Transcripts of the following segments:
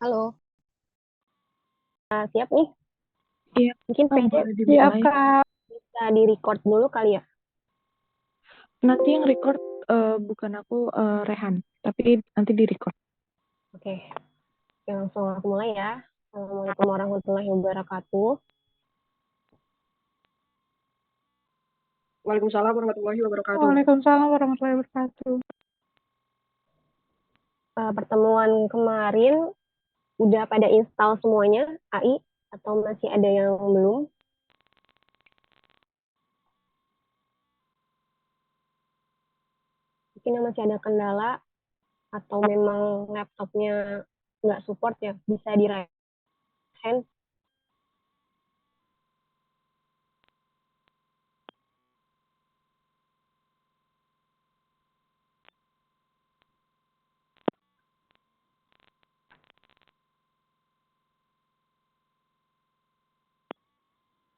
Halo, siap nih. Iya, Mungkin PJ boleh Siap, dimulai. Kak. bisa di-record dulu kali ya. Nanti yang record bukan aku, Rehan, tapi nanti di record. Oke, oke, langsung aku mulai ya. Assalamualaikum warahmatullahi wabarakatuh. Waalaikumsalam warahmatullahi wabarakatuh. Waalaikumsalam warahmatullahi wabarakatuh. Pertemuan kemarin udah pada install semuanya AI atau masih ada yang belum? Mungkin yang masih ada kendala atau memang laptopnya nggak support ya, bisa di raise hand.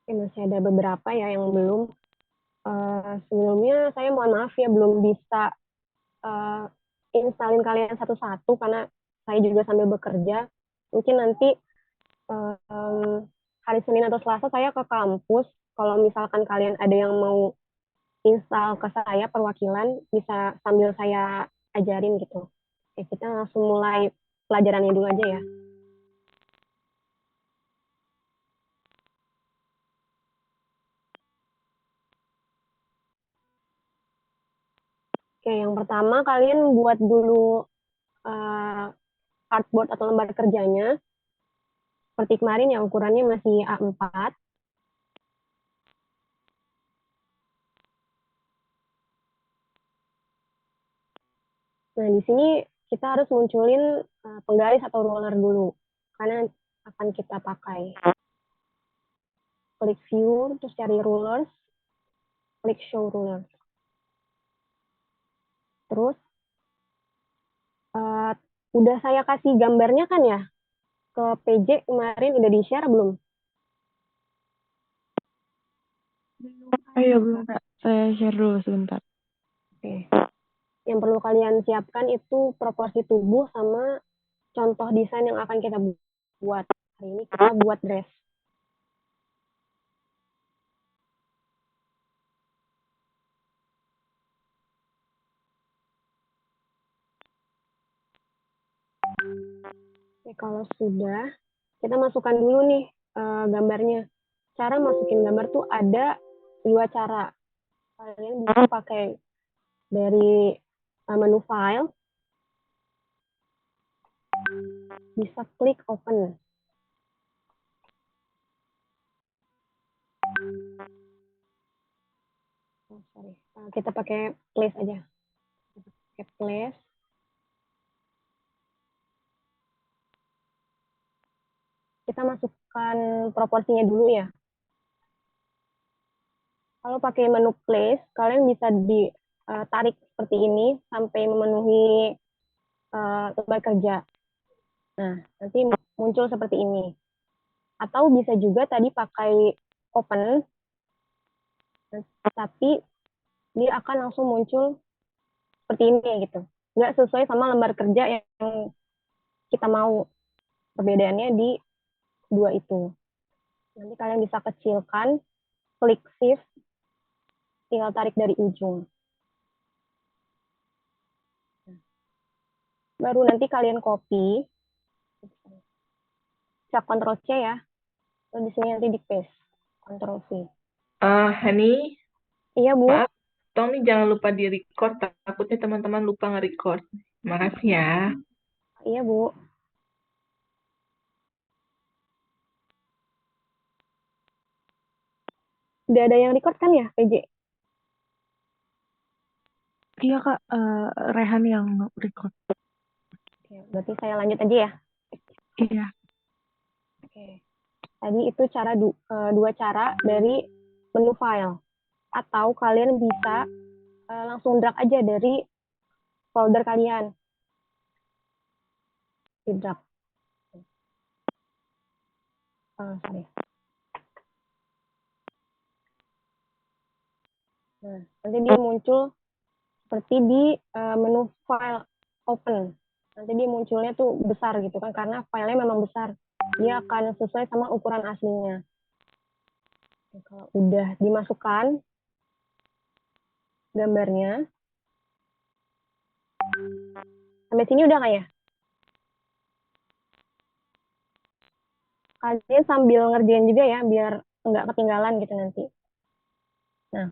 Oke, masih ada beberapa ya yang belum. Sebelumnya saya mohon maaf ya belum bisa uh, installin kalian satu-satu karena saya juga sambil bekerja. Mungkin nanti um, hari Senin atau Selasa saya ke kampus. Kalau misalkan kalian ada yang mau install ke saya perwakilan, bisa sambil saya ajarin gitu. Oke, kita langsung mulai pelajarannya dulu aja ya. Oke, yang pertama kalian buat dulu uh, cardboard atau lembar kerjanya. Seperti kemarin yang ukurannya masih A4. Nah, di sini kita harus munculin penggaris atau ruler dulu, karena akan kita pakai. Klik view, terus cari rulers, klik show rulers. Terus, uh, udah saya kasih gambarnya kan ya, ke PJ kemarin udah di-share belum? Iya, belum, Kak. Saya share dulu sebentar. Oke. Yang perlu kalian siapkan itu proporsi tubuh sama contoh desain yang akan kita buat. Hari ini kita buat dress. Oke, kalau sudah, kita masukkan dulu nih gambarnya. Cara masukin gambar tuh ada dua cara. Kalian bisa pakai dari menu file, bisa klik open. Oh, sorry. Kita pakai place aja. Pakai place. Kita masukkan proporsinya dulu ya. Kalau pakai menu place, kalian bisa ditarik seperti ini sampai memenuhi lembar kerja. Nah, nanti muncul seperti ini. Atau bisa juga tadi pakai open, tapi dia akan langsung muncul seperti ini gitu. Nggak sesuai sama lembar kerja yang kita mau. Perbedaannya di dua itu. Nanti kalian bisa kecilkan, klik shift, tinggal tarik dari ujung. Baru nanti kalian copy, bisa Ctrl C ya. Terus di sini nanti di paste, Ctrl V. Hani, Iya Bu, maaf, tolong nih jangan lupa di record, takutnya teman-teman lupa nge-record. Makasih ya. iya Bu. Udah ada yang record kan ya, PJ? Iya, Kak, Rehan yang record. Oke, berarti saya lanjut aja ya. Iya. Oke. Tadi itu dua cara dari menu file. Atau kalian bisa langsung drag aja dari folder kalian. Di drag. Sorry. Nah, nanti dia muncul seperti di menu file open. nanti dia munculnya tuh besar gitu kan, karena filenya memang besar. Dia akan sesuai sama ukuran aslinya. Oke, kalau udah dimasukkan gambarnya, sampai sini udah kayak kalian sambil ngerjain juga ya, biar nggak ketinggalan gitu nanti. Nah,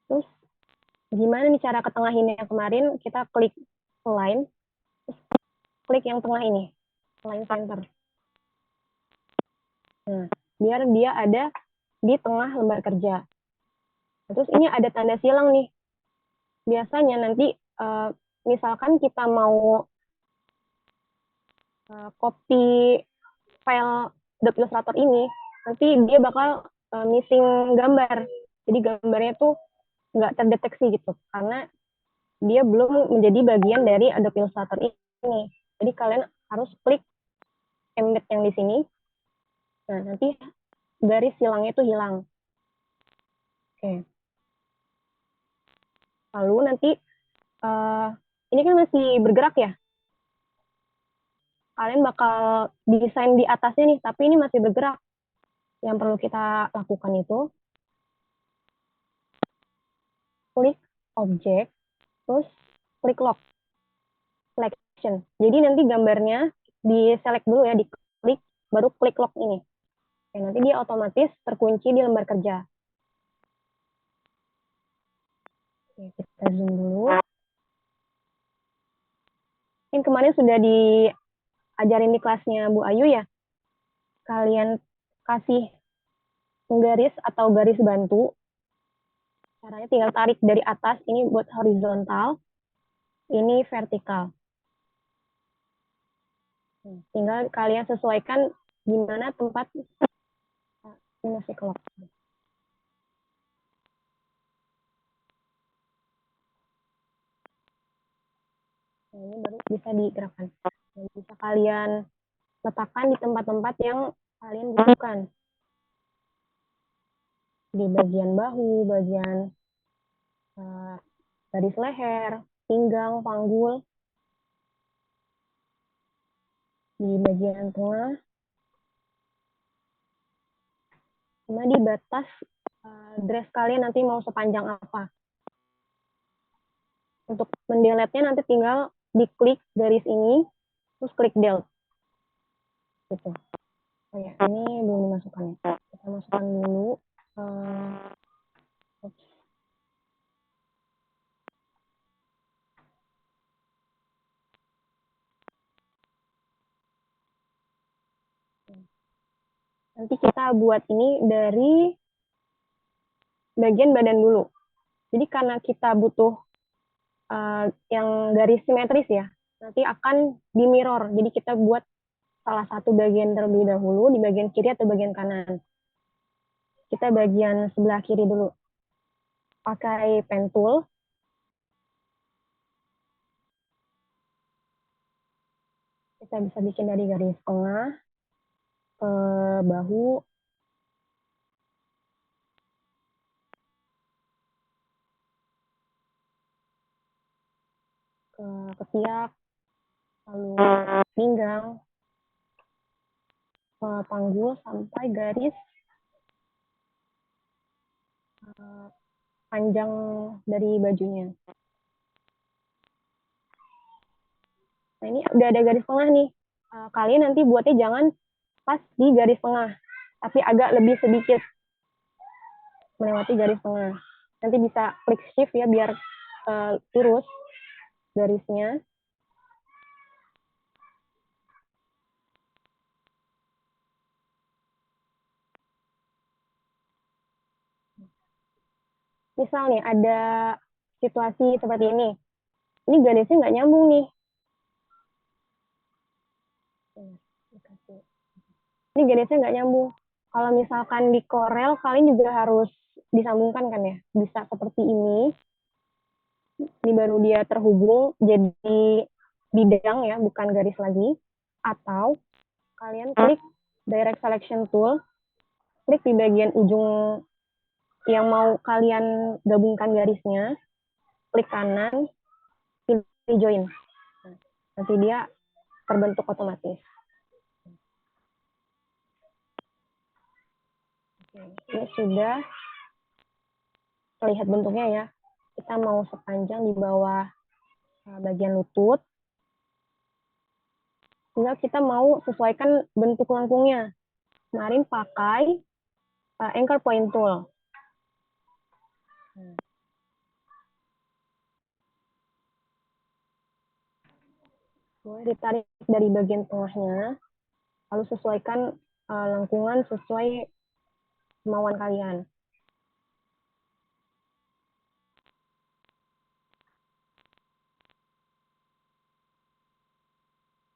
terus gimana nih cara ketengahinnya? Kemarin kita klik line, terus klik yang tengah ini, line center. Nah, biar dia ada di tengah lembar kerja. Terus ini ada tanda silang nih. Biasanya nanti misalkan kita mau copy file Illustrator ini, nanti dia bakal missing gambar. Jadi gambarnya tuh nggak terdeteksi gitu, karena dia belum menjadi bagian dari Adobe Illustrator ini. Jadi kalian harus klik embed yang di sini. Nah, nanti garis silangnya itu hilang. Oke. Lalu nanti ini kan masih bergerak ya. Kalian bakal desain di atasnya nih, tapi ini masih bergerak. Yang perlu kita lakukan itu klik objek, terus klik lock, selection. Jadi nanti gambarnya di select dulu ya, diklik, baru klik lock ini. Oke, nanti dia otomatis terkunci di lembar kerja. Oke, kita zoom dulu. Ini kemarin sudah diajarin di kelasnya Bu Ayu ya. Kalian kasih garis atau garis bantu. Caranya tinggal tarik dari atas, ini buat horizontal, ini vertikal. Tinggal kalian sesuaikan di mana tempat minusnya lock. Nah, ini baru bisa digerakkan. Dan bisa kalian letakkan di tempat-tempat yang kalian butuhkan. Di bagian bahu, bagian garis leher, pinggang, panggul. Di bagian tengah. Sama di batas dress kalian nanti mau sepanjang apa. Untuk mendelete-nya nanti tinggal diklik garis ini, terus klik delete. Gitu. Oh ya, ini belum dimasukkan ya. Kita masukkan dulu. Nanti kita buat ini dari bagian badan dulu. Jadi karena kita butuh yang garis simetris ya, nanti akan di mirror. Jadi kita buat salah satu bagian terlebih dahulu, di bagian kiri atau bagian kanan. Kita bagian sebelah kiri dulu. Pakai pen tool. Kita bisa bikin dari garis tengah ke bahu, ke ketiak, lalu pinggang, ke panggul sampai garis panjang dari bajunya. Nah, ini udah ada garis tengah nih. Kalian nanti buatnya jangan pas di garis tengah, tapi agak lebih sedikit melewati garis tengah. Nanti bisa klik shift ya biar lurus garisnya. Misal nih ada situasi seperti ini. Ini garisnya nggak nyambung nih. Ini garisnya nggak nyambung. Kalau misalkan di Corel, kalian juga harus disambungkan kan ya. Bisa seperti ini. Ini baru dia terhubung jadi bidang ya, bukan garis lagi. Atau kalian klik direct selection tool, klik di bagian ujung yang mau kalian gabungkan garisnya, klik kanan, pilih join. Nanti dia terbentuk otomatis. Oke, ini sudah terlihat bentuknya ya. Kita mau sepanjang di bawah bagian lutut. Tinggal kita mau sesuaikan bentuk lengkungnya. Kemarin pakai anchor point tool. Boleh ditarik dari bagian tengahnya, lalu sesuaikan lengkungan sesuai kemauan kalian.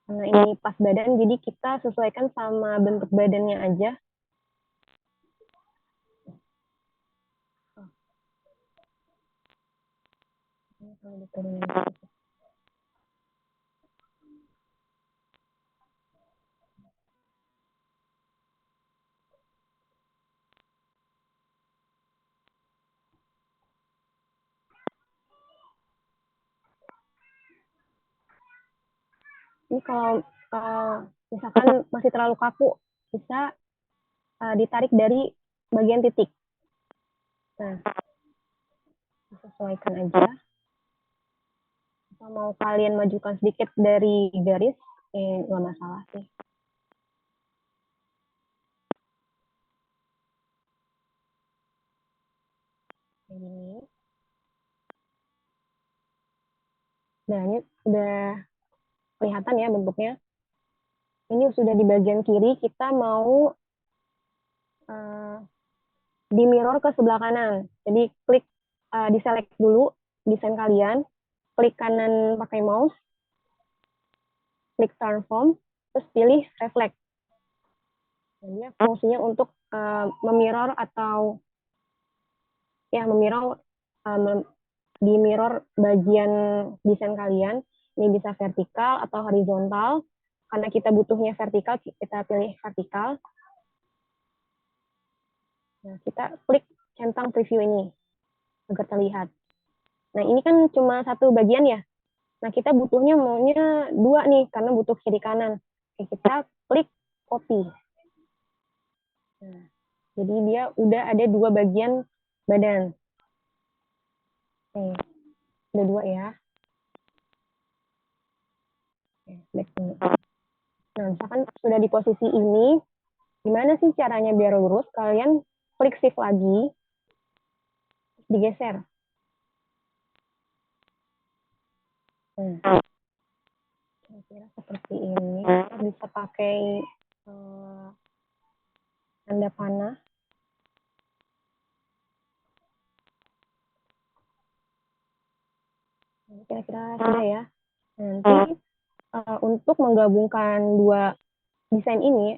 Karena ini pas badan, jadi kita sesuaikan sama bentuk badannya aja. Ini kalau misalkan masih terlalu kaku, bisa ditarik dari bagian titik. Nah, sesuaikan aja. Kalau mau kalian majukan sedikit dari garis, nggak masalah sih. Kayak gini. Nah, ini udah kelihatan ya bentuknya. Ini sudah di bagian kiri, kita mau di mirror ke sebelah kanan. Jadi klik, diselect dulu desain kalian, klik kanan pakai mouse, klik transform, terus pilih reflect. Dia fungsinya untuk memirror atau ya memirror di mirror bagian desain kalian. Ini bisa vertikal atau horizontal. Karena kita butuhnya vertikal, kita pilih vertikal. Nah, kita klik centang preview ini agar terlihat. Nah, ini kan cuma satu bagian ya. Nah, kita butuhnya maunya dua nih, karena butuh kiri kanan. Oke, kita klik copy. Nah, jadi dia udah ada dua bagian badan. Oke, udah dua ya. Oke, back dulu. Nah, misalkan sudah di posisi ini, gimana sih caranya biar lurus? Kalian klik shift lagi, digeser. Nah, kira-kira seperti ini. Kita bisa pakai tanda panah. Kira-kira sudah ya. Nanti untuk menggabungkan dua desain ini,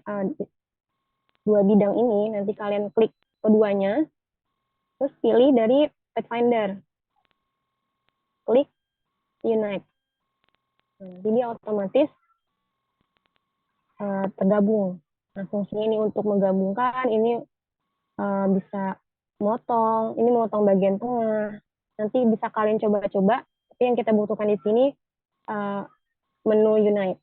dua bidang ini, nanti kalian klik keduanya, terus pilih dari Pathfinder, klik Unite. Nah, jadi otomatis tergabung. Nah, fungsinya ini untuk menggabungkan, ini bisa motong, ini motong bagian tengah. Nanti bisa kalian coba-coba, tapi yang kita butuhkan di sini menu Unite.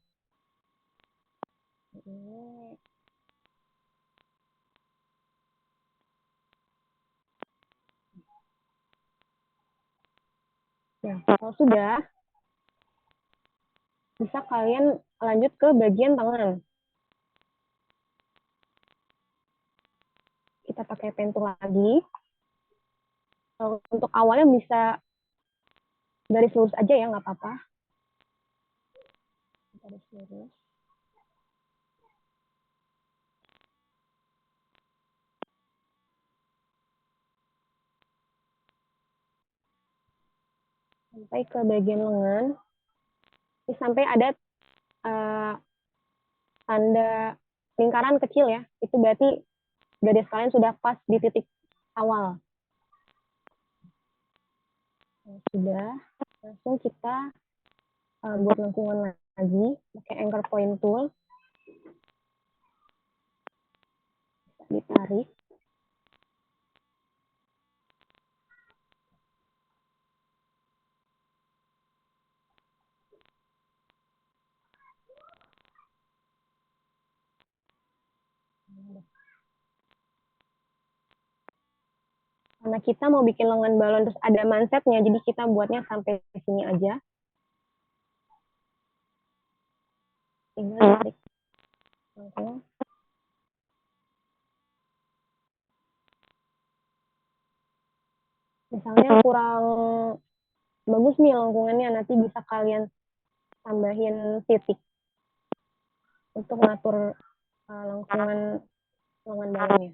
Nah, kalau sudah, bisa kalian lanjut ke bagian tangan. Kita pakai pen tool lagi. Untuk awalnya bisa garis lurus aja ya, nggak apa-apa. Garis lurus. Sampai ke bagian lengan. Sampai ada tanda lingkaran kecil ya. Itu berarti garis kalian sudah pas di titik awal. Nah, sudah, langsung kita buat lengkungan lagi pakai anchor point tool. Ditarik. karena kita mau bikin lengan balon terus ada mansetnya, jadi kita buatnya sampai sini aja. Tinggal tarik langsung. Misalnya kurang bagus nih lengkungannya, nanti bisa kalian tambahin titik untuk ngatur lengkungan lengan balonnya.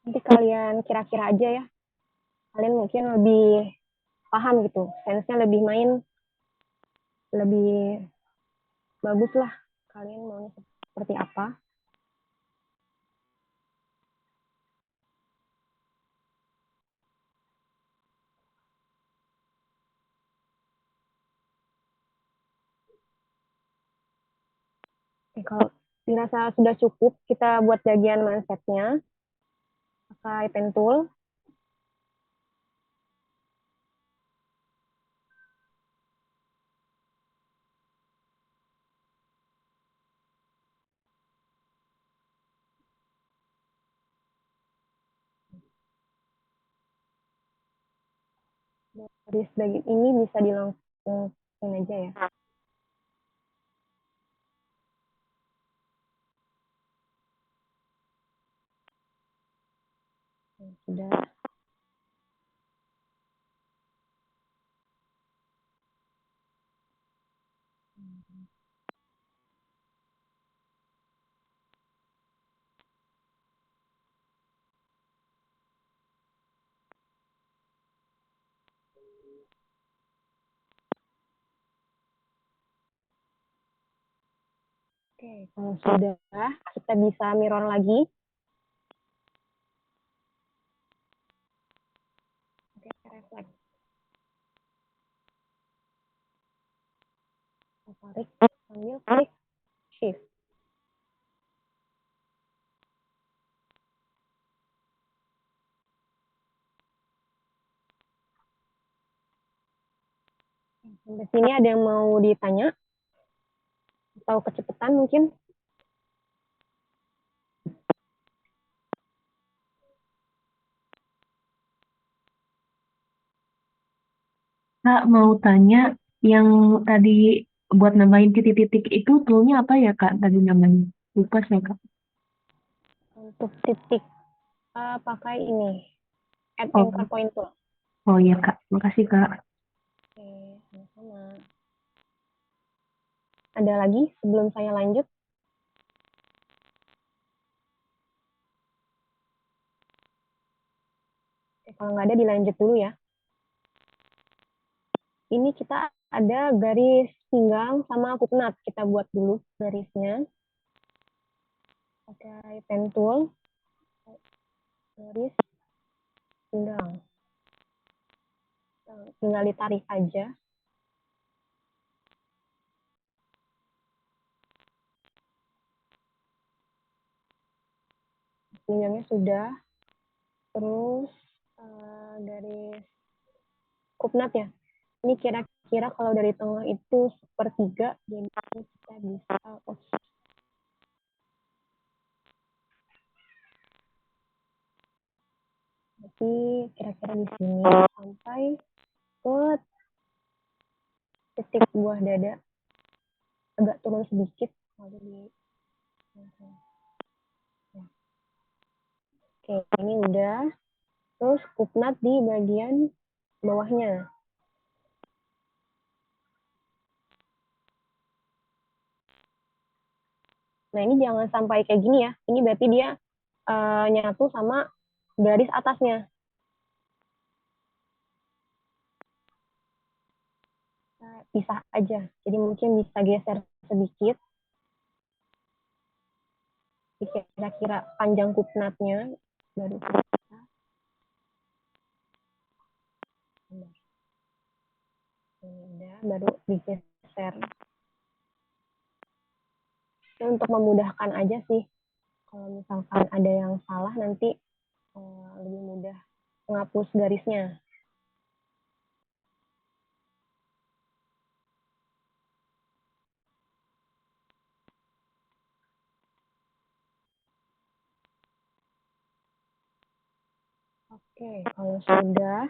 Nanti kalian kira-kira aja ya, kalian mungkin lebih paham gitu, sense-nya lebih main, lebih bagus lah, kalian maunya seperti apa. Kalau dirasa sudah cukup, kita buat bagian mansetnya pakai pen tool. Dari bagian ini bisa dilengkungin aja ya. Sudah. Oke, kalau sudah, kita bisa mirror lagi. Oke, refleks. Tarik, sambil klik, shift. Sampai sini ada yang mau ditanya? Atau kecepatan mungkin? Kak, mau tanya yang tadi buat nambahin titik-titik itu toolnya apa ya Kak tadi namanya? Lupa saya Kak. Untuk titik, pakai ini, add Oh, anchor point tool. oh iya Kak, makasih Kak. Oke, sama-sama. Ada lagi sebelum saya lanjut? Oke, kalau nggak ada dilanjut dulu ya. Ini kita ada garis pinggang sama kupnat. Kita buat dulu garisnya. Pakai pen tool. Garis pinggang. Tinggal ditarik aja. Pinggangnya sudah. Terus garis kupnat ya. Ini kira-kira kalau dari tengah itu sepertiga, jadi kita bisa jadi kira-kira di sini sampai ke titik buah dada, agak turun sedikit lalu di ya. Oke, Oke, ini udah. Terus kupnat di bagian bawahnya. Nah, ini jangan sampai kayak gini ya. Ini berarti dia nyatu sama garis atasnya. Pisah aja. Jadi mungkin bisa geser sedikit. Kira-kira panjang kupnatnya. Baru kita. Ini udah, baru digeser. Ini untuk memudahkan aja sih. Kalau misalkan ada yang salah, nanti lebih mudah menghapus garisnya. Oke, kalau sudah,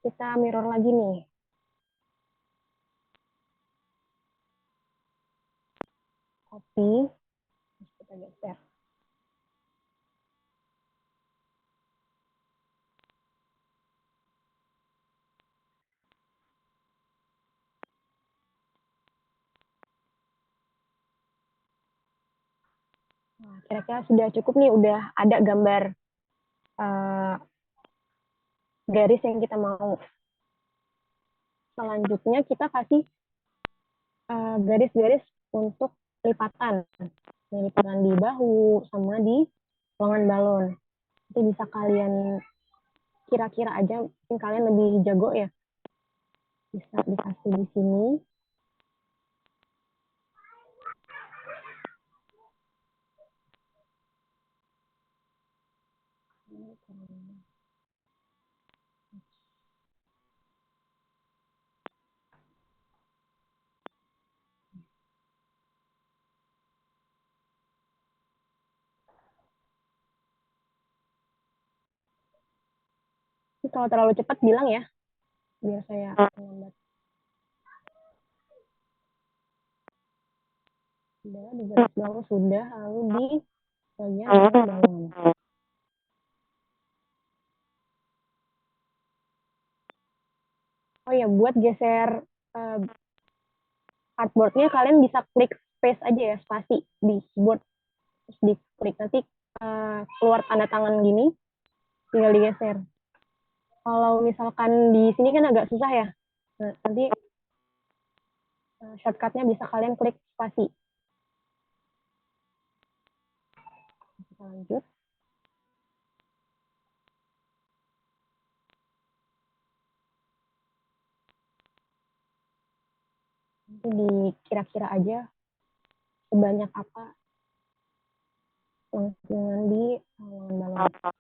kita mirror lagi nih. Copy, terus kita geser. Nah, kira-kira sudah cukup nih, udah ada gambar garis yang kita mau. Selanjutnya kita kasih garis-garis untuk lipatan. Lipatan di bahu sama di lengan balon. Itu bisa kalian kira-kira aja, mungkin kalian lebih jago ya. Bisa dikasih di sini. Ini kalau terlalu cepat bilang ya, biar saya lambat. Sudah, di garis bawah sudah, lalu di bagian balon. Oh ya, buat geser artboardnya kalian bisa klik space aja ya, spasi di keyboard. Terus diklik, nanti keluar tanda tangan gini, tinggal digeser. Kalau misalkan di sini kan agak susah ya, nah, nanti shortcutnya bisa kalian klik spasi. Kita lanjut. Nanti dikira-kira aja sebanyak apa lengkungan di lengan balon.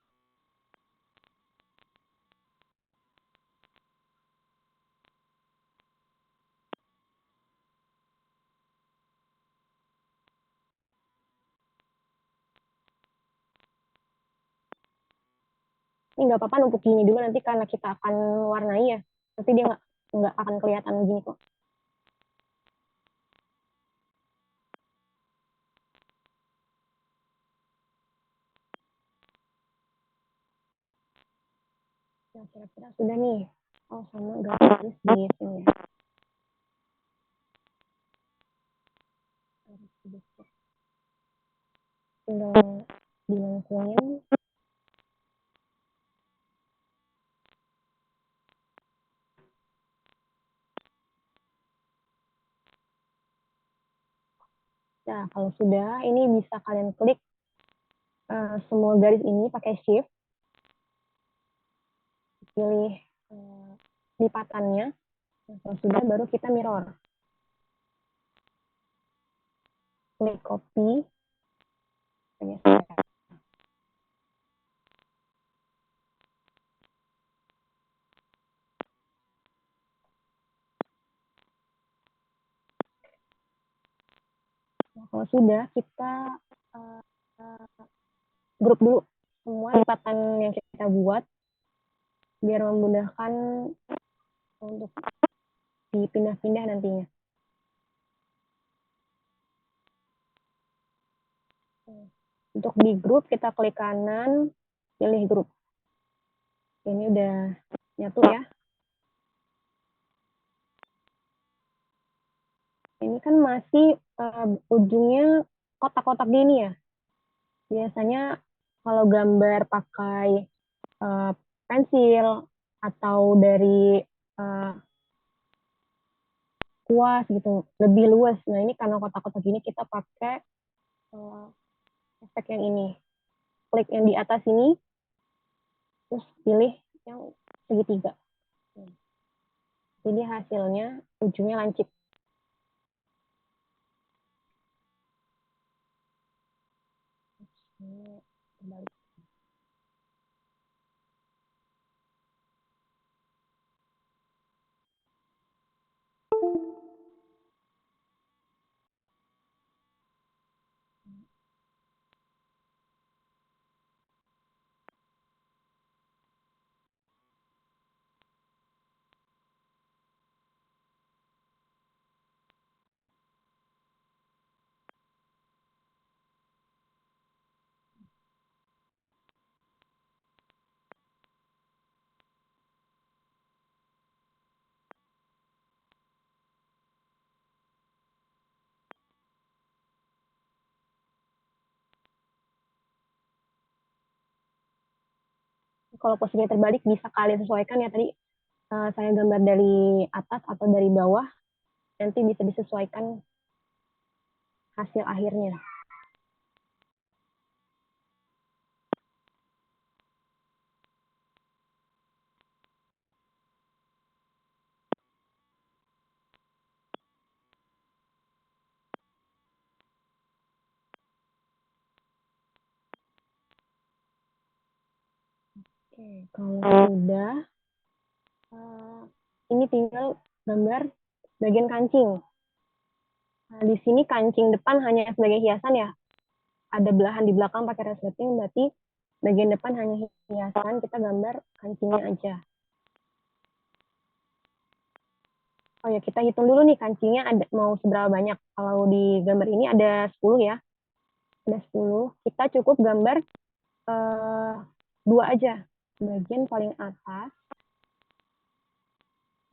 Ini nggak apa-apa numpuk gini dulu, nanti karena kita akan warnai ya, nanti dia nggak akan kelihatan gini kok. Nah, kira-kira sudah nih. Oh, sama garis di sini ya. Garis sedikit. Tinggal dilengkungin. Nah, kalau sudah, ini bisa kalian klik semua garis ini pakai shift. Pilih lipatannya. Nah, kalau sudah, baru kita mirror. Klik copy. Nah, kalau sudah, kita grup dulu semua lipatan yang kita buat biar memudahkan untuk dipindah-pindah nantinya. Untuk di grup kita klik kanan, pilih grup. Ini udah nyatu ya. Ini kan masih ujungnya kotak-kotak gini ya. Biasanya kalau gambar pakai pensil atau dari uh, kuas gitu, lebih luas. Nah ini karena kotak-kotak gini kita pakai uh, efek yang ini. Klik yang di atas ini, terus pilih yang segitiga. Jadi hasilnya ujungnya lancip. Kembali. Kalau posisinya terbalik bisa kalian sesuaikan ya tadi saya gambar dari atas atau dari bawah, nanti bisa disesuaikan hasil akhirnya. Oke, kalau sudah, ini tinggal gambar bagian kancing. Nah, di sini kancing depan hanya sebagai hiasan ya. Ada belahan di belakang pakai resleting, berarti bagian depan hanya hiasan, kita gambar kancingnya aja. Oh ya, kita hitung dulu nih kancingnya ada mau seberapa banyak. Kalau di gambar ini ada 10 ya. Ada 10. Kita cukup gambar 2 aja. Bagian paling atas.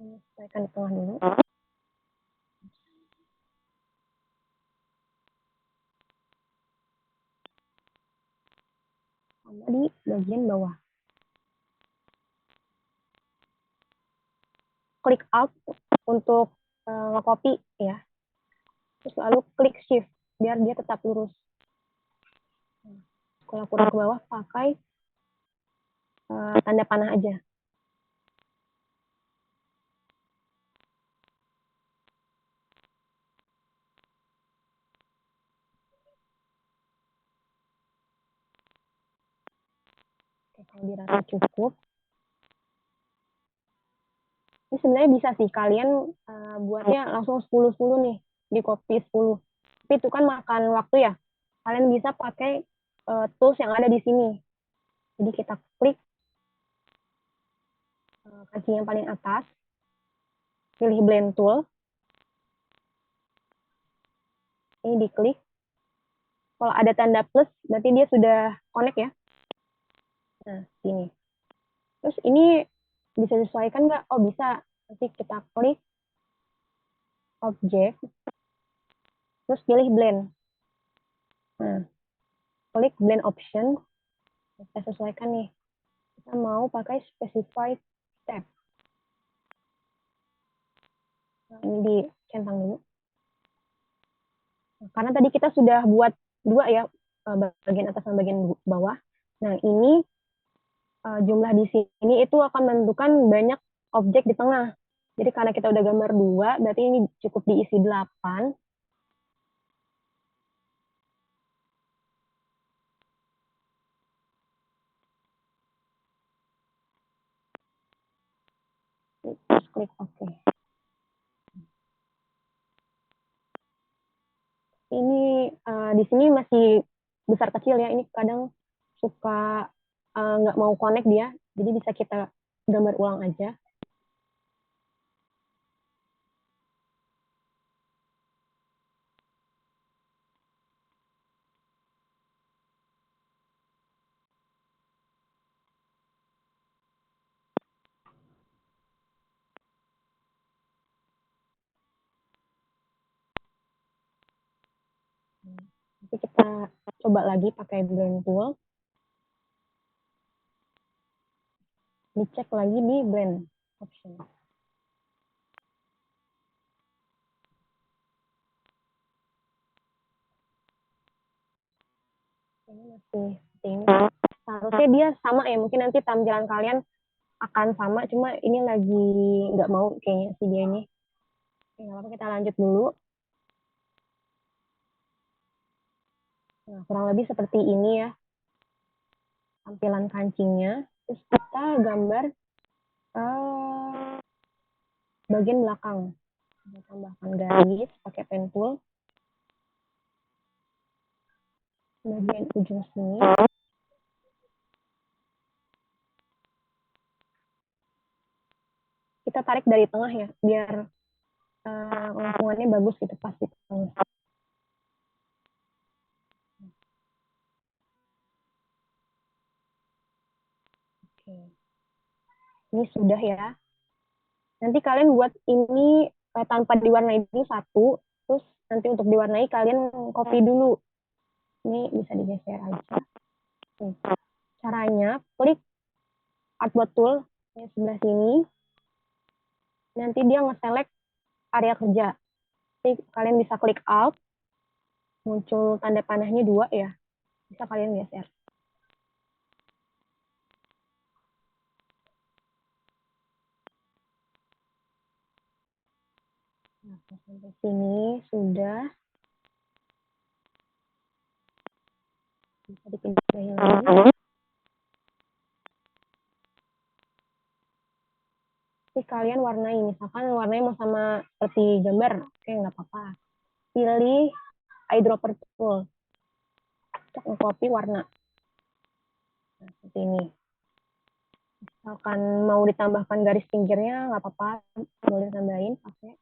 Ini sesuaikan di tengah dulu. Sama di bagian bawah. Klik Alt untuk nge-copy ya. Terus lalu klik Shift biar dia tetap lurus. Kalau kurang ke bawah pakai tanda panah aja. Oke, kalau dirasa cukup. Ini sebenarnya bisa sih kalian buatnya langsung 10-10 nih, di copy 10. Tapi itu kan makan waktu ya. Kalian bisa pakai tools yang ada di sini. Jadi kita klik kancing yang paling atas, pilih blend tool. Ini diklik. Kalau ada tanda plus, berarti dia sudah connect ya. Nah, sini. Terus ini bisa disesuaikan nggak? Oh, bisa. Nanti kita klik object, terus pilih blend. Nah, klik blend option. Kita sesuaikan nih. Kita mau pakai specified step. Nah, ini dicentang dulu. Nah, karena tadi kita sudah buat 2 ya, bagian atas dan bagian bawah. Nah, ini jumlah di sini itu akan menentukan banyak objek di tengah. Jadi karena kita udah gambar 2, berarti ini cukup diisi 8. Terus klik OK. Ini di sini masih besar kecil ya. Ini kadang suka nggak mau connect dia. Jadi bisa kita gambar ulang aja. Nanti kita coba lagi pakai blend tool. Dicek lagi di blend option. Ini masih seperti ini. Seharusnya dia sama ya, mungkin nanti tampilan kalian akan sama, cuma ini lagi nggak mau kayaknya si dia ini. Oke, nggak apa-apa, kita lanjut dulu. Nah, kurang lebih seperti ini ya tampilan kancingnya. Terus kita gambar bagian belakang. Kita tambahkan garis pakai pen tool. Bagian ujung sini. Kita tarik dari tengah ya, biar lengkungannya bagus gitu, pas di tengah. Oke. Ini sudah ya. Nanti kalian buat ini tanpa diwarnai dulu satu, terus nanti untuk diwarnai kalian copy dulu. Ini bisa digeser aja. Caranya, klik artboard tool yang sebelah sini. Nanti dia nge-select area kerja. Jadi kalian bisa klik Alt, muncul tanda panahnya 2 ya. Bisa kalian geser. Nah, sampai sini sudah. Bisa dipindahin lagi. Terus kalian warnai, misalkan warnanya mau sama seperti gambar, oke nggak apa-apa. Pilih eyedropper tool, untuk copy warna. Nah, seperti ini. Misalkan mau ditambahkan garis pinggirnya nggak apa-apa, boleh tambahin pakai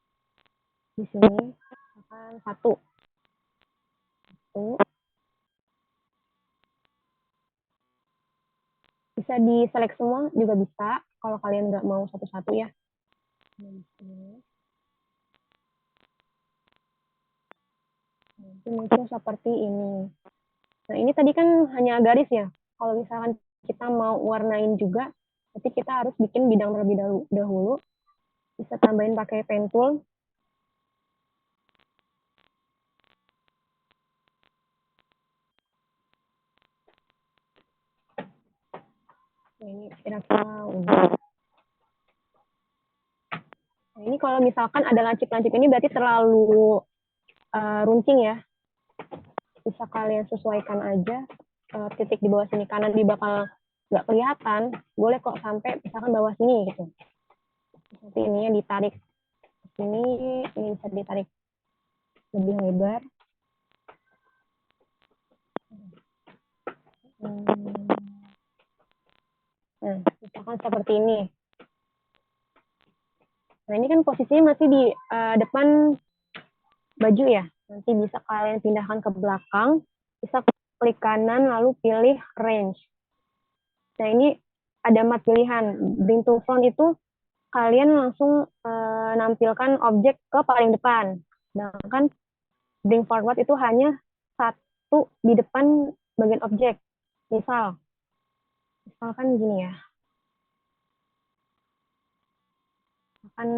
di sini. Misalkan satu. Bisa di select semua juga bisa, kalau kalian nggak mau satu-satu ya. Nanti muncul seperti ini. Nah, ini tadi kan hanya garis ya. Kalau misalkan kita mau warnain juga, berarti kita harus bikin bidang terlebih dahulu. Bisa tambahin pakai pen tool. Nah, ini kira-kira udah. Nah, ini kalau misalkan ada lancip-lancip ini berarti terlalu runcing ya. Bisa kalian sesuaikan aja titik di bawah sini, karena di bakal nggak kelihatan. Boleh kok sampai misalkan bawah sini gitu. Nanti ininya ditarik ke sini, ini bisa ditarik lebih lebar. Nah, misalkan seperti ini. Nah, ini kan posisinya masih di depan baju ya. Nanti bisa kalian pindahkan ke belakang, bisa klik kanan lalu pilih range. Nah, ini ada 4 pilihan. Bring to front itu kalian langsung nampilkan objek ke paling depan. Sedangkan bring forward itu hanya satu di depan bagian objek. Misalkan gini ya. Misalkan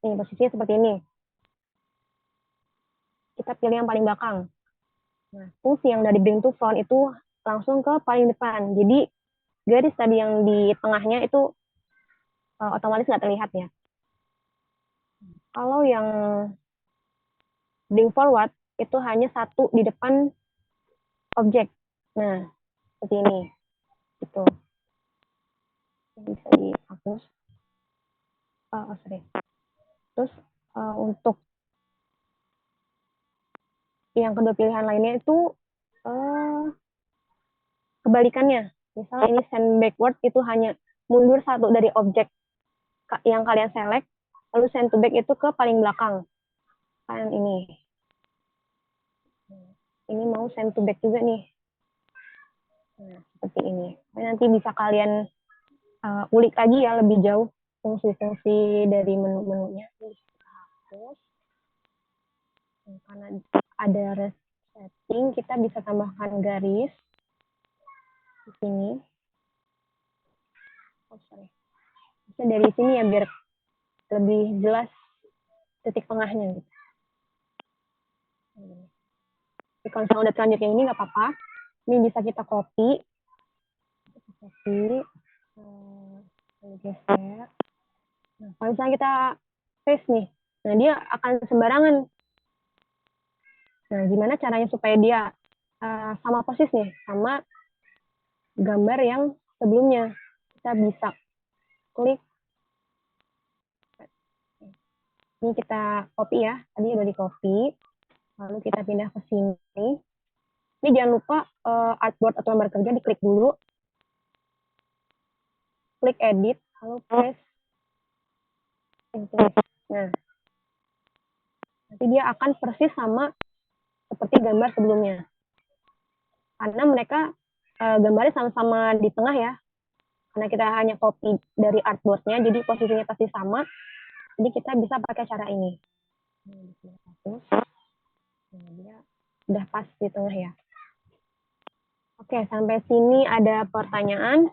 ini posisinya seperti ini. Kita pilih yang paling belakang. Nah, fungsi yang dari bring to front itu langsung ke paling depan. Jadi garis tadi yang di tengahnya itu otomatis nggak terlihat ya. Kalau yang bring forward itu hanya satu di depan objek. Nah, seperti ini. Gitu. Bisa dihapus. Sorry. Terus untuk yang kedua pilihan lainnya itu kebalikannya. Misal ini send backward itu hanya mundur satu dari objek yang kalian select, lalu send to back itu ke paling belakang. Kalian ini. Ini mau send to back juga nih. Nah, seperti ini. Nanti bisa kalian ulik lagi ya lebih jauh fungsi-fungsi dari menu-menunya. Hapus. Karena ada setting, kita bisa tambahkan garis di sini. Oh, sorry. Bisa dari sini ya biar lebih jelas titik tengahnya gitu. Jadi kalau misalnya udah terlanjur kayak ini nggak apa-apa. Ini bisa kita copy, lalu geser. Nah, kalau misalnya kita paste nih, nah dia akan sembarangan. Nah, gimana caranya supaya dia sama persis nih sama gambar yang sebelumnya? Kita bisa klik, ini kita copy ya, tadi udah di copy, lalu kita pindah ke sini. Ini jangan lupa artboard atau lembar kerja diklik dulu, klik edit, lalu press increase. Nah, nanti dia akan persis sama seperti gambar sebelumnya. Karena mereka gambarnya sama-sama di tengah ya. Karena kita hanya copy dari artboard-nya, jadi posisinya pasti sama. Jadi kita bisa pakai cara ini. Nah, dia udah pas di tengah ya. Oke, sampai sini ada pertanyaan?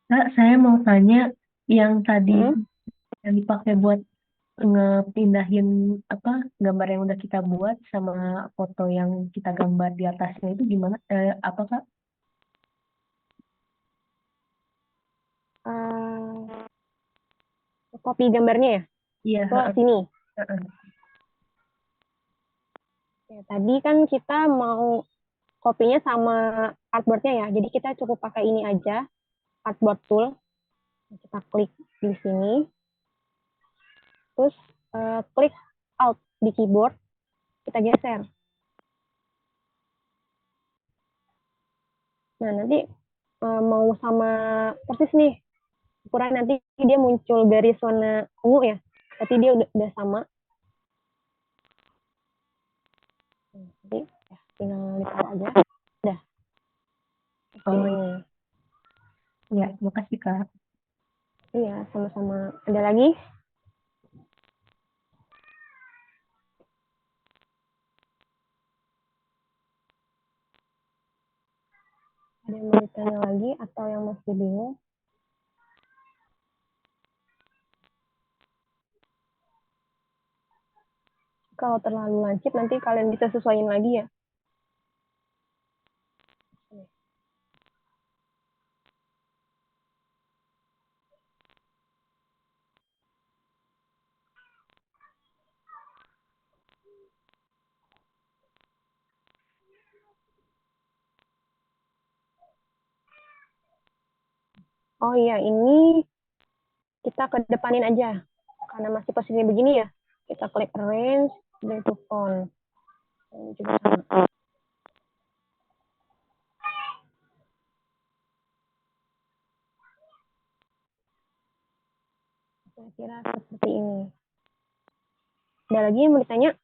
Kak, saya mau tanya yang tadi yang dipakai buat ngepindahin gambar yang udah kita buat sama foto yang kita gambar di atasnya itu gimana? Apa Kak? Copy gambarnya ya? Iya. Ke sini. Ya, tadi kan kita mau kopinya sama artboard-nya ya. Jadi kita cukup pakai ini aja, artboard tool. Kita klik di sini. Terus klik Alt di keyboard. Kita geser. Nah, nanti mau sama persis nih. Ukuran nanti dia muncul garis warna ungu ya. Tapi dia udah sama. Jadi ya, tinggal ditaruh aja. Udah. Oh, ya, makasih Kak. Iya, sama-sama. Ada lagi? Ada yang mau ditanya lagi atau yang masih bingung? Kalau terlalu lancip, nanti kalian bisa sesuaiin lagi ya. Oh iya, ini kita kedepanin aja. Karena masih posisi begini ya. Kita klik arrange, dan to font. Ini juga sama. Saya kira seperti ini. Ada lagi yang mau ditanya?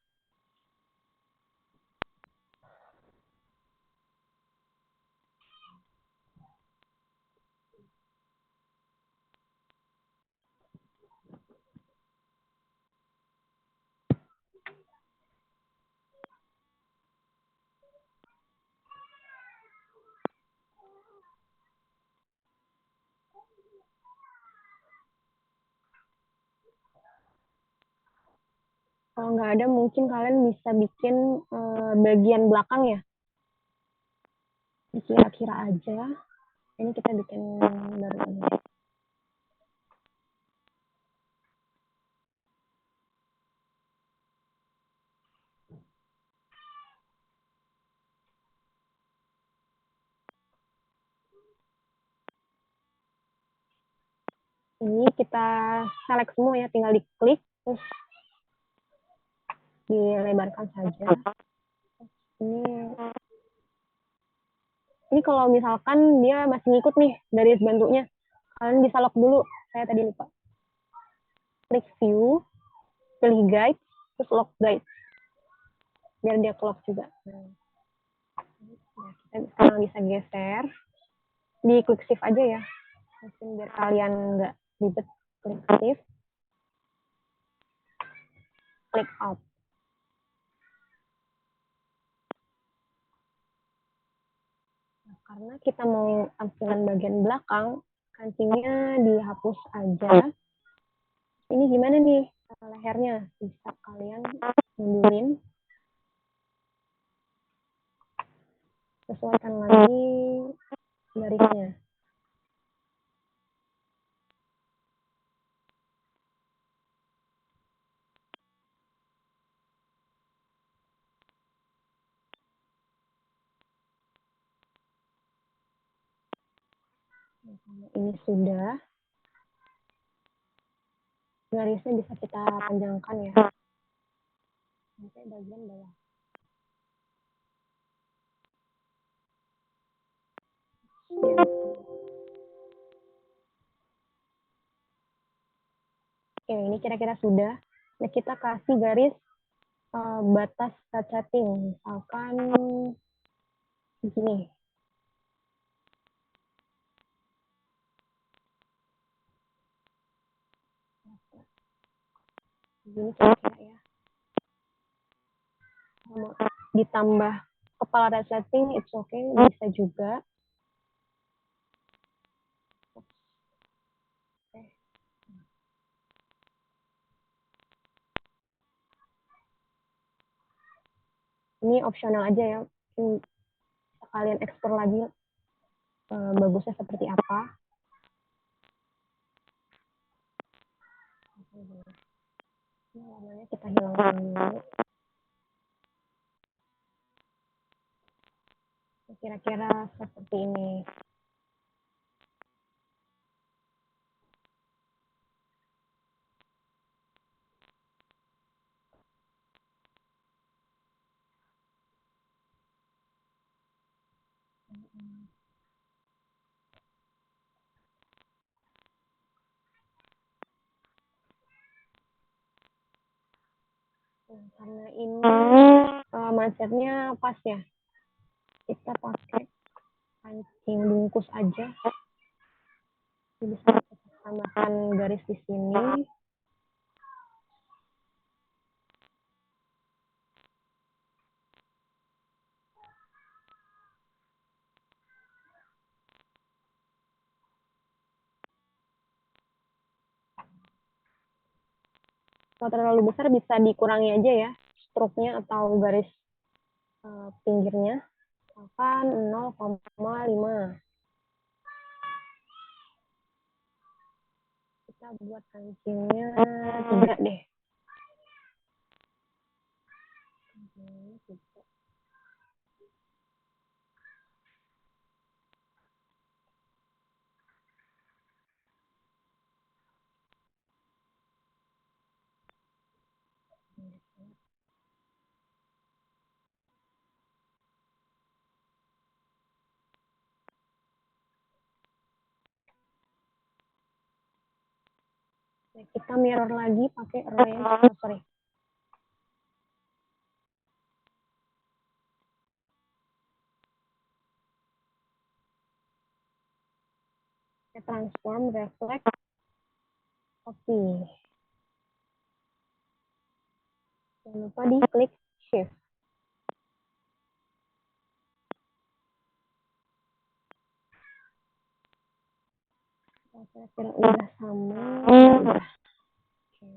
Kalau nggak ada, mungkin kalian bisa bikin bagian belakang ya. Kira-kira aja. Ini kita bikin baru ini. Ini kita select semua ya, tinggal diklik, terus dilebarkan saja. Ini kalau misalkan dia masih ngikut nih dari bentuknya, kalian bisa lock dulu. Saya tadi lupa. Klik view, pilih guide, terus lock guide. Biar dia ke lock juga. Nah, kita sekarang bisa geser. Di quick shift aja ya. Mungkin biar kalian nggak ribet. Klik shift. Klik out. karena kita mau tampilan bagian belakang, kancingnya dihapus aja. Ini gimana nih lehernya? Bisa kalian mundurin, sesuaikan lagi garisnya. Ini sudah, garisnya bisa kita panjangkan ya sampai bagian bawah. Ya. Oke, ini kira-kira sudah. Nah, kita kasih garis batas setting, misalkan begini. Begini kira-kira ya. Mau ditambah kepala resleting, it's okay, bisa juga. Ini opsional aja ya. Kalian ekspor lagi bagusnya seperti apa. Ini warnanya kita hilangkan dulu. Kira-kira seperti ini. Karena ini mindsetnya pas ya, kita pakai kancing bungkus aja. Ini bisa kita tambahkan garis di sini. Kalau terlalu besar bisa dikurangi aja ya stroke-nya atau garis pinggirnya. Misalkan 0,5. Kita buat kancingnya 3 deh. Kancingnya 3. Nah, kita mirror lagi pakai range, sorry. Kita transform, reflect, copy. Jangan lupa di klik shift. Kira-kira udah sama. Udah. Oke.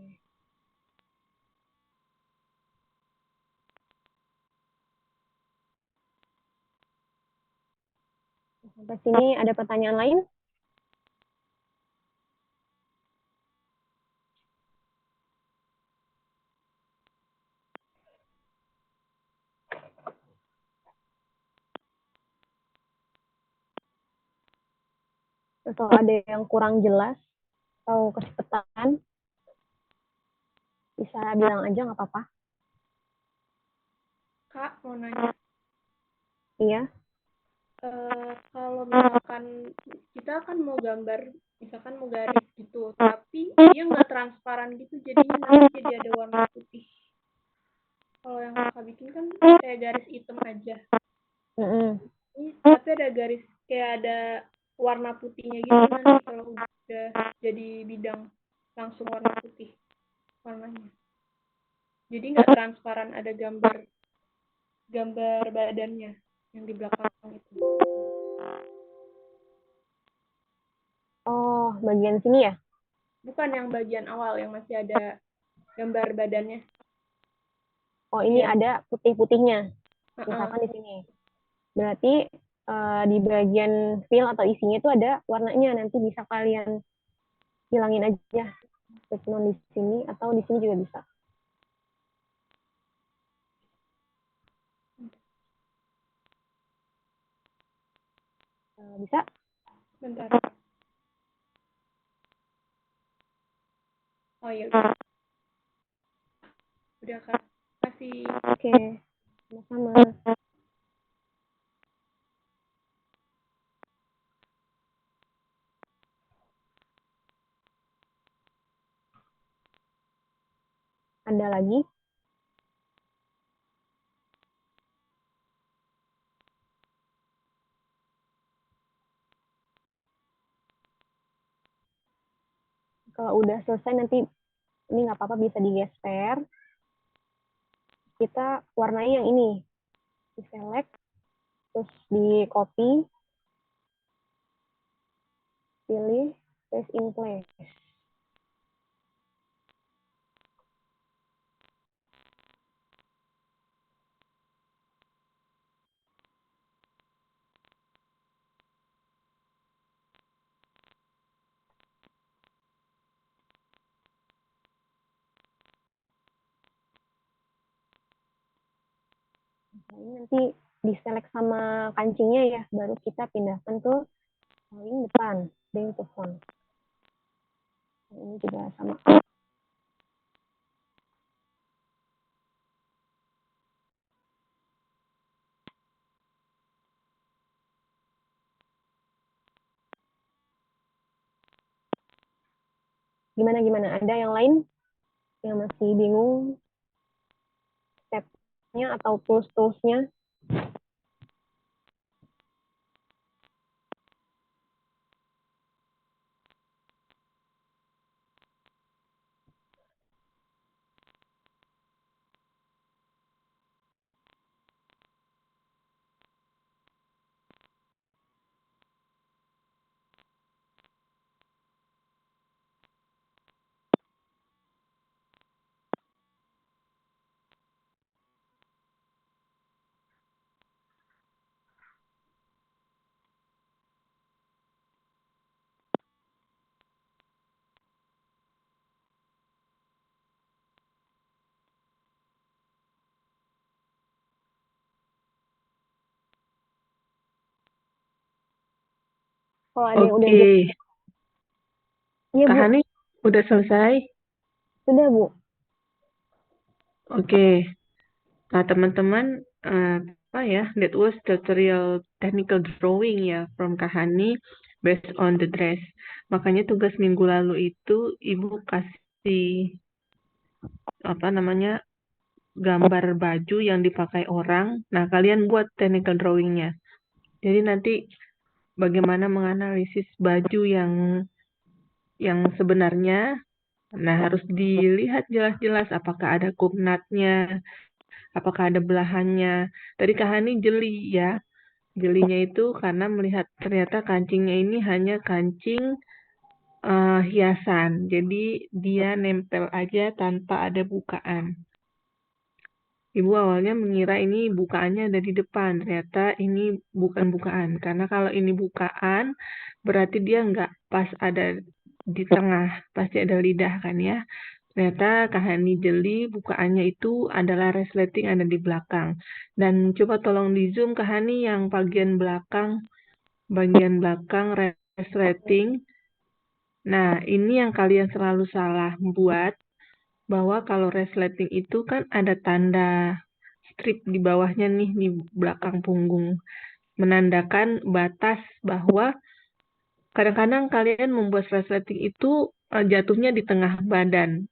Sampai sini ada pertanyaan lain? Atau ada yang kurang jelas atau kecepatan, bisa bilang aja nggak apa-apa. Kak, mau nanya. Iya. Kalau misalkan kita kan mau gambar, misalkan mau garis gitu, tapi dia nggak transparan gitu, jadinya nanti jadi ada warna putih. Kalau yang kakak bikin kan kayak garis hitam aja. Ini tapi ada garis kayak ada warna putihnya gitu nanti kalau udah jadi bidang langsung warna putih warnanya. Jadi nggak transparan, ada gambar badannya yang di belakang itu. bagian sini ya? Bukan yang bagian awal yang masih ada gambar badannya. Oh, ini Iya. ada putih-putihnya. Heeh. Misalkan di sini. Berarti di bagian fill atau isinya itu ada warnanya. Nanti bisa kalian hilangin aja. Cuma di sini atau di sini juga bisa. Bisa? Bentar. Oh iya udah. Udah Kak. Masih Oke. Sama-sama. Ada lagi? Kalau udah selesai nanti ini nggak apa-apa bisa digeser. Kita warnai yang ini. Di select, terus di copy, pilih paste in place. Nah, ini nanti diselect sama kancingnya ya, baru kita pindahkan ke paling depan, bring to front. Nah, ini juga sama. Gimana? Ada yang lain yang masih bingung step-nya atau tools-toolsnya? Kalau ada yang udah Oke, iya Kak Bu, Hani udah selesai? sudah Bu. Oke. Nah, teman-teman, apa ya, that was tutorial technical drawing ya from Kak Hani based on the dress. Makanya tugas minggu lalu itu Ibu kasih apa namanya gambar baju yang dipakai orang. Nah, kalian buat technical drawingnya. Jadi nanti bagaimana menganalisis baju yang sebenarnya. Nah, harus dilihat jelas-jelas apakah ada kumnatnya, apakah ada belahannya. Tadi Kak Hani jeli ya. Jelinya itu karena melihat ternyata kancingnya ini hanya kancing hiasan. Jadi dia nempel aja tanpa ada bukaan. Ibu awalnya mengira ini bukaannya ada di depan, ternyata ini bukan bukaan. Karena kalau ini bukaan, berarti dia nggak pas ada di tengah, pasti ada lidah kan ya. Ternyata Kak Hani jeli, bukaannya itu adalah resleting ada di belakang. Dan coba tolong di zoom Kak Hani yang bagian belakang resleting. Nah, ini yang kalian selalu salah buat, bahwa kalau resleting itu kan ada tanda strip di bawahnya nih di belakang punggung, menandakan batas bahwa kadang-kadang kalian membuat resleting itu jatuhnya di tengah badan,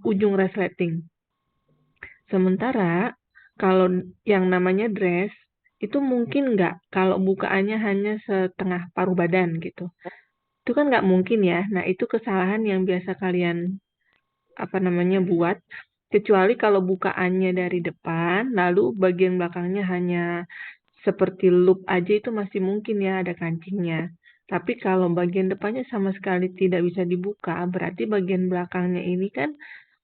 ujung resleting. Sementara kalau yang namanya dress itu mungkin nggak kalau bukaannya hanya setengah paruh badan gitu. Itu kan nggak mungkin ya. Nah, itu kesalahan yang biasa kalian buat, kecuali kalau bukaannya dari depan, lalu bagian belakangnya hanya seperti loop aja itu masih mungkin ya ada kancingnya. Tapi kalau bagian depannya sama sekali tidak bisa dibuka, berarti bagian belakangnya ini kan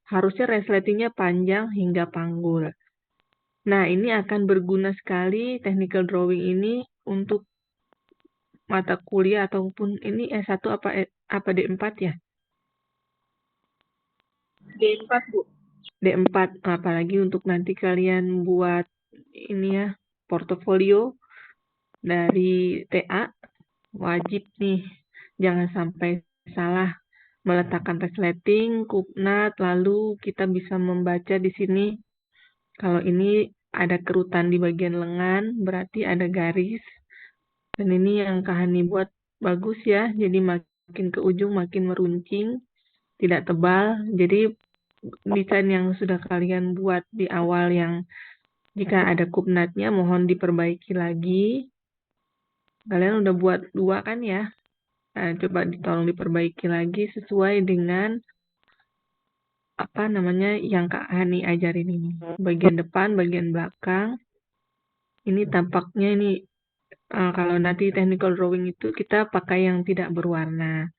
harusnya resletingnya panjang hingga panggul. Nah, ini akan berguna sekali technical drawing ini untuk mata kuliah ataupun ini S1 apa D4 ya? D4, Bu. D4, apalagi untuk nanti kalian buat ini ya, portofolio dari TA, wajib nih, jangan sampai salah meletakkan resleting, kupnat, lalu kita bisa membaca di sini kalau ini ada kerutan di bagian lengan, berarti ada garis. Dan ini yang Kak Hani buat bagus ya, jadi makin ke ujung makin meruncing, tidak tebal. Jadi desain yang sudah kalian buat di awal yang jika ada kupnatnya mohon diperbaiki lagi. Kalian udah buat 2 kan ya? Nah, coba tolong diperbaiki lagi sesuai dengan apa namanya yang Kak Hani ajarin ini. Bagian depan, bagian belakang. Ini tampaknya ini kalau nanti technical drawing itu kita pakai yang tidak berwarna.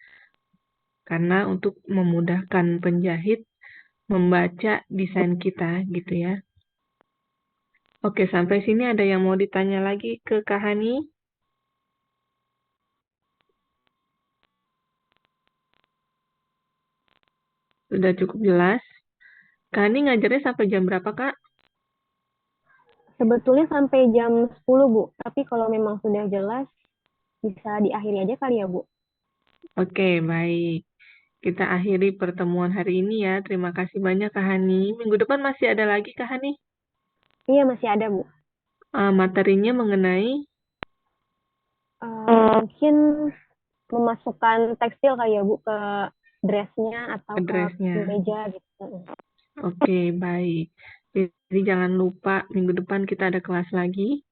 Karena untuk memudahkan penjahit membaca desain kita gitu ya. Oke, sampai sini ada yang mau ditanya lagi ke Kak Hani? Sudah cukup jelas? Kak Hani ngajarnya sampai jam berapa, Kak? Sebetulnya sampai jam 10, Bu. Tapi kalau memang sudah jelas, bisa diakhiri aja kali ya, Bu. Oke, baik. Kita akhiri pertemuan hari ini ya. Terima kasih banyak Kak Hani. Minggu depan masih ada lagi Kak Hani? Iya, masih ada, Bu. Materinya mengenai Mungkin memasukkan tekstil kali ya, Bu, ke dressnya atau ke address-nya. meja gitu. Oke, baik. Jadi jangan lupa minggu depan kita ada kelas lagi.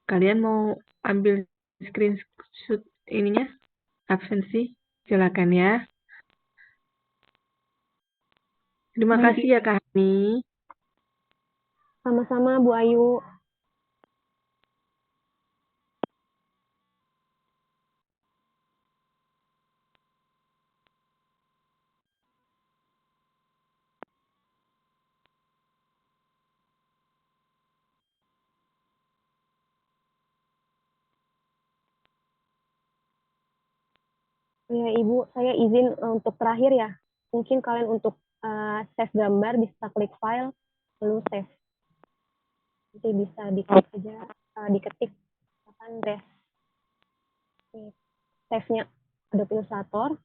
Kalian mau ambil screenshot ininya? Absensi? Silakan ya. Terima Baik, kasih ya Kak Hani. Sama-sama, Bu Ayu. Ya, Ibu, saya izin untuk terakhir ya. Mungkin kalian untuk save gambar bisa klik file, lalu save. Nanti bisa diklik aja, diketik misalkan dress. Save-nya Adobe Illustrator,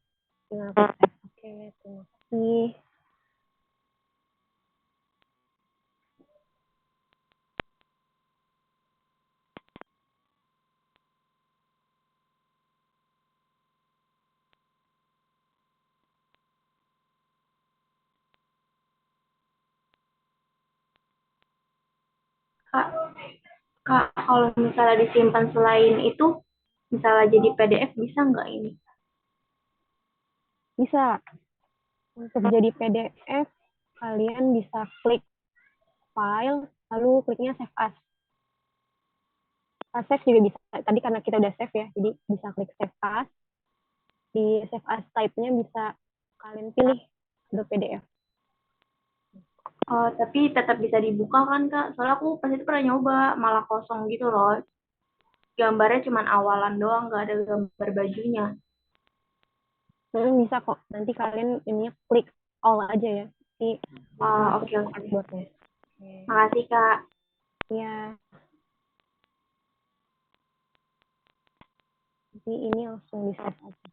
tinggal klik save. Oke, terima kasih. Kak, Kak, kalau misalnya disimpan selain itu, misalnya jadi PDF bisa nggak ini? Bisa. Untuk jadi PDF, kalian bisa klik file, lalu kliknya save as. Save juga bisa. Tadi karena kita udah save ya, jadi bisa klik save as. Di save as type-nya bisa kalian pilih untuk PDF. Oh, tapi tetap bisa dibuka kan, Kak? Soalnya aku pas itu pernah nyoba, malah kosong gitu loh. Gambarnya cuma awalan doang, nggak ada gambar bajunya. Bisa kok. Nanti kalian ini klik all aja ya. Di Oh, masuk oke, oke. artboard-nya. Makasih, Kak. Ya, jadi ini langsung di save aja.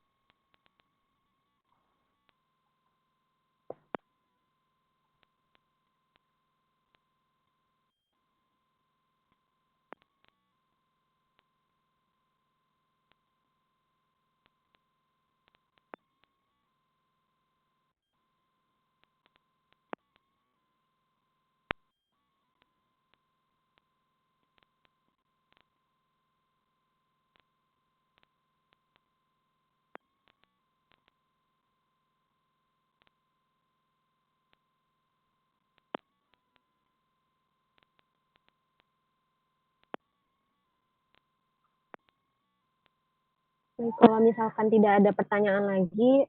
Dan kalau misalkan tidak ada pertanyaan lagi,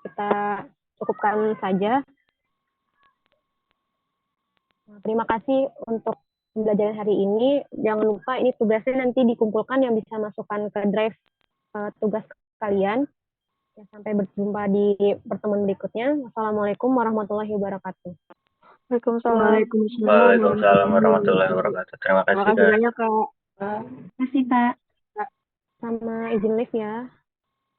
kita cukupkan saja. Terima kasih untuk pembelajaran hari ini. Jangan lupa ini tugasnya nanti dikumpulkan yang bisa masukkan ke drive tugas kalian. Ya, sampai berjumpa di pertemuan berikutnya. Wassalamualaikum warahmatullahi wabarakatuh. Waalaikumsalam. Waalaikumsalam warahmatullahi wabarakatuh. Terima kasih, Makasih Kak. banyak, Kak. Terima kasih, Kak. Sama izin live ya.